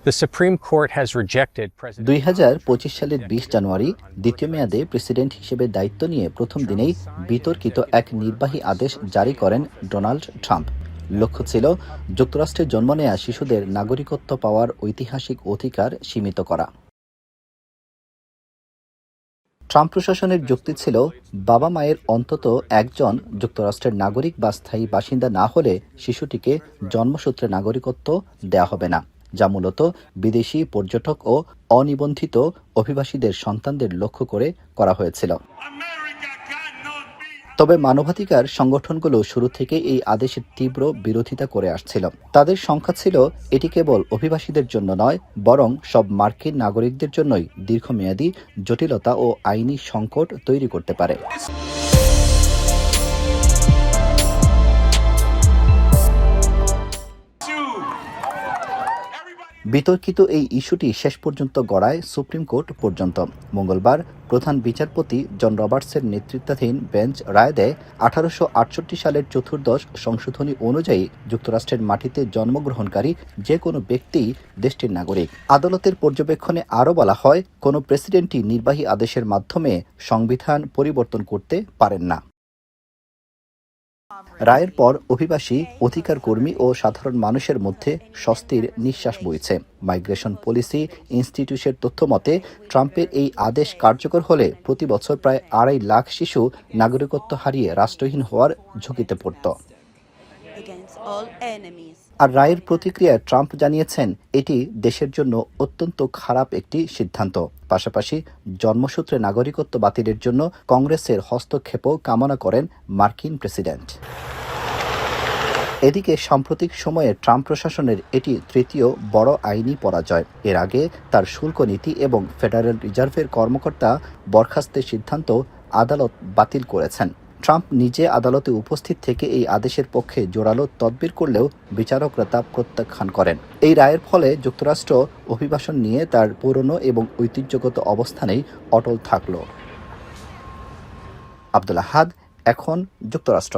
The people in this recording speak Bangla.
2025 সালের 20 জানুয়ারি দ্বিতীয় মেয়াদে প্রেসিডেন্ট হিসেবে দায়িত্ব নিয়ে প্রথম দিনেই বিতর্কিত এক নির্বাহী আদেশ জারি করেন ডোনাল্ড ট্রাম্প। লক্ষ্য ছিল যুক্তরাষ্ট্রে জন্ম নেয়া শিশুদের নাগরিকত্ব পাওয়ার ঐতিহাসিক অধিকার সীমিত করা। ট্রাম্প প্রশাসনের যুক্তি ছিল, বাবা মায়ের অন্তত একজন যুক্তরাষ্ট্রের নাগরিক বা স্থায়ী বাসিন্দা না হলে শিশুটিকে জন্মসূত্রে নাগরিকত্ব দেয়া হবে না, যা মূলত বিদেশি পর্যটক ও অনিবন্ধিত অভিবাসীদের সন্তানদের লক্ষ্য করে করা হয়েছিল। তবে মানবাধিকার সংগঠনগুলো শুরু থেকে এই আদেশের তীব্র বিরোধিতা করে আসছিল। তাদের সংখ্যা ছিল, এটি কেবল অভিবাসীদের জন্য নয়, বরং সব মার্কিন নাগরিকদের জন্যই দীর্ঘমেয়াদী জটিলতা ও আইনি সংকট তৈরি করতে পারে। বিতর্কিত এই ইস্যুটি শেষ পর্যন্ত গড়ায় সুপ্রিম কোর্ট পর্যন্ত। মঙ্গলবার প্রধান বিচারপতি জন রবার্টসের নেতৃত্বাধীন বেঞ্চ রায় দেয়, 1868 সালের চতুর্দশ সংশোধনী অনুযায়ী যুক্তরাষ্ট্রের মাটিতে জন্মগ্রহণকারী যে কোনো ব্যক্তিই দেশটির নাগরিক। আদালতের পর্যবেক্ষণে আরও বলা হয়, কোনো প্রেসিডেন্টই নির্বাহী আদেশের মাধ্যমে সংবিধান পরিবর্তন করতে পারেন না। রায়ের পর অভিবাসী, অধিকার কর্মী ও সাধারণ মানুষের মধ্যে স্বস্তির নিঃশ্বাস বইছে। মাইগ্রেশন পলিসি ইনস্টিটিউটের তথ্য মতে, ট্রাম্পের এই আদেশ কার্যকর হলে প্রতি বছর প্রায় 2.5 লাখ শিশু নাগরিকত্ব হারিয়ে রাষ্ট্রহীন হওয়ার ঝুঁকিতে পড়ত। আর রায়ের প্রতিক্রিয়ায় ট্রাম্প জানিয়েছেন, এটি দেশের জন্য অত্যন্ত খারাপ একটি সিদ্ধান্ত। পাশাপাশি জন্মসূত্রে নাগরিকত্ব বাতিলের জন্য কংগ্রেসের হস্তক্ষেপও কামনা করেন মার্কিন প্রেসিডেন্ট। এদিকে সাম্প্রতিক সময়ে ট্রাম্প প্রশাসনের এটি তৃতীয় বড় আইনি পরাজয়। এর আগে তার শুল্ক নীতি এবং ফেডারেল রিজার্ভের কর্মকর্তা বরখাস্তের সিদ্ধান্ত আদালত বাতিল করেছেন। ট্রাম্প নিজে আদালতে উপস্থিত থেকে এই আদেশের পক্ষে জোরালো তদবির করলেও বিচারকরা তা প্রত্যাখ্যান করেন। এই রায়ের ফলে যুক্তরাষ্ট্র অভিবাসন নিয়ে তার পুরনো এবং ঐতিহ্যগত অবস্থানেই অটল থাকল। আব্দুল আহাদ, এখন যুক্তরাষ্ট্র।